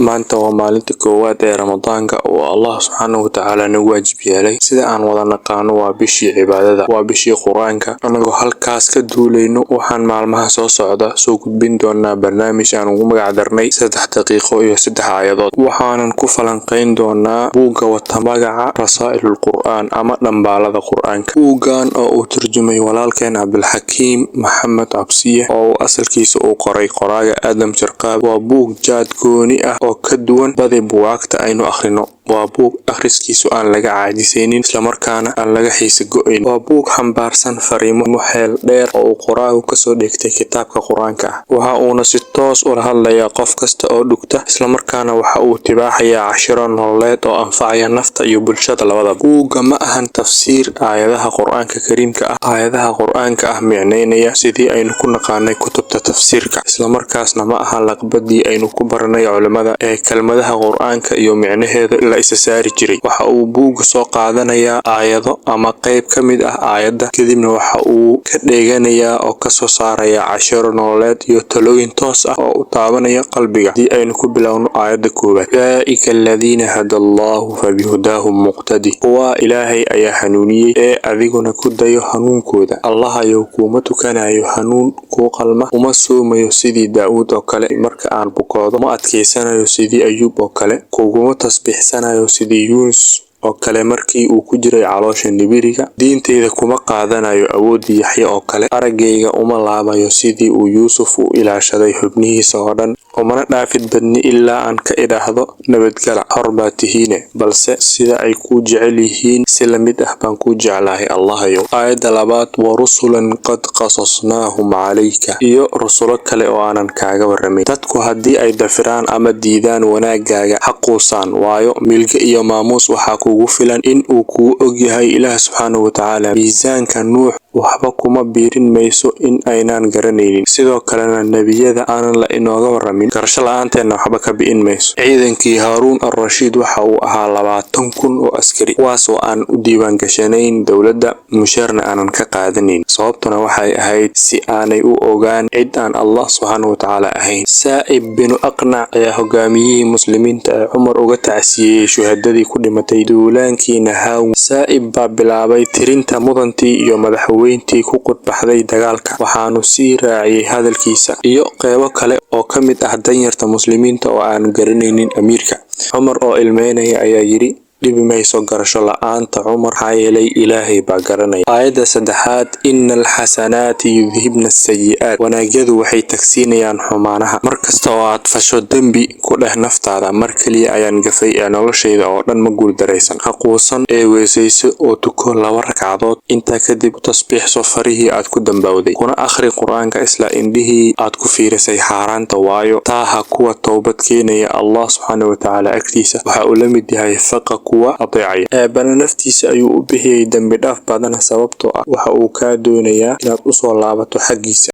maanta waa maalinta koowaad ee Ramadaanka oo Allah subxaanahu wa ta'ala nagu waajib yeelay. Sida aan wada naqaano waa bishii cibaadada, waa bishii Quraanka. Anagoo halkaas ka duulayno waxaan maalmaha soo socda soo gudbin doonaa barnaamij aan ugu magac darnay 3 daqiiqo iyo 3 aayadood. Waxaanan ku falanqeyn doonaa buugga wata magaca Rasaa'ilul Qur'aan ama dhambaalada Qur'aanka. Buuggan oo uu turjumay walaalkeen Abdulxakiim Maxamed Cabsiye oo asalkiisa uu qoray qoraaga Aadam Sharqawi. Waa buug jaad gooni ah oo ka duwan badi buugaagta aynu akhrino. waa buug akhriskiisu aan laga caajisaynin isla markaana aan laga xiisa go'ayn. waa buug xambaarsan fariimo xeel dheer oo uu qoraagu kasoo dhigtay kitaabka Quraanka ah. waxa uuna si toos ula hadlayaa qof kasta oo dhugta, isla markaana waxa uu tibaaxayaa cashiro nololeed oo anfacaya nafta iyo bulshada labadaba. buugga ma ahan tafsiir aayadaha Qur'aanka Kariimka ah. aayadaha Qur'aanka ah micnaynaya sidii aynu ku naqaanay kutubta tafsiirka, isla markaasna ma aha laqbadii aynu ku baranay culimada ee kelmadaha Qur'aanka iyo micnaheeda la isa saari jiray. waxa uu buugga soo qaadanayaa aayado ama qayb ka mid ah aayadda, kadibna waxa uu ka dheeganayaa oo ka soo saaraya cashiro nololeed iyo talooyin toos ah oo u taabanaya qalbiga. hadii aynu ku bilowno aayadda koowaad: ulaa'ika alladhiina hada Allahu fabihudaahum muqtadi. waa Ilaahay ayaa hanuuniyey ee adiguna ku dayo hanuunkooda. Allah ayuu kuma tukanayo hanuun ku qalma, uma soomayo sidii Daawud oo kale marka aan bukoodo, ma adkeysanayo sidii Ayuub oo kale, kuguma tasbiixsanayo sidii Yunus oo kale markii uu ku jiray caloosha nibiriga. diinteyda kuma qaadanayo awoodii Yaxya oo kale, aragayga uma laabayo sidii uu Yuusuf u ilaashaday xubnihiisa oo dhan, umana dhaafid badni ilaa aan ka idhaahdo nabadgala, xor baa tihiine, balse sida ay ku jecel yihiin si la mid ah baan ku jeclahay Allahayow. aayadda labaad: wa rusulan qad qasasnaahum calayka. iyo rusulo kale oo aanan kaaga warramayn. dadku haddii ay dafiraan ama diidaan wanaagaaga xaquusaan, waayo milga iyo maamuus waxaa kugu filan in uu kuu ogyahay Ilaah subxaanahu wa ta'ala. miisaanka Nuux waxba kuma biirin mayso in aynaan garanaynin, sidoo kalena nebiyada aanan la inooga warramin garasho la'aanteenna waxba ka bi'in mayso. ciidankii Haaruun ar-Rashiid waxa uu ahaa 20,000 oo askari, kuwaas oo aan u diiwaan gashanayn dowladda, mushaarna aanan ka qaadanayn. sababtuna waxay ahayd si aanay u ogaan cid aan Allah subxaanahu wa ta'ala ahayn. Saa'ib binu Aqnac ayaa hogaamiyihii muslimiinta ee Cumar uga tacsiyey shuhadadii ku dhimatay duulaankii Nahaaw. Saa'ib baa bilaabay tirinta mudantii iyo madaxweyntii ku qudbaxday dagaalka, waxaanu sii raaciyay hadalkiisa iyo qeybo kale oo ka mid ah danyarta muslimiinta oo aan garanaynin amiirka. Cumar oo ilmeynaya ayaa yidhi: dhibi mayso garasho la'aanta Cumar, maxaa yeelay Ilaahay baa garanaya. aayadda saddexaad: ina alxasanaati yudhibna asayi'aat. wanaagyadu waxay tagsiinayaan xumaanaha. markasta oo aad fasho dembi ku dheh naftaada, mar keliya ayaan gafay ee noloshayda oo dhan ma guuldaraysan. haquusan ee weesayso oo tuko 2 ragcadood, intaa kadib u tasbiixso farihii aad ku dambawday, kuna akhri Qur'aanka isla indhihii aad ku fiirisay xaaraanta, waayo taaha kuwa toobad keenaya Allah subxaanahu wa ta'ala agtiisa waxa uu la mid yahay faqa kuwa adeecaya. eebana naftiisa ayuu u bixiyay dembi dhaaf badan, sababtoo ah waxa uu kaa doonayaa inaad u soo laabato xaggiisa.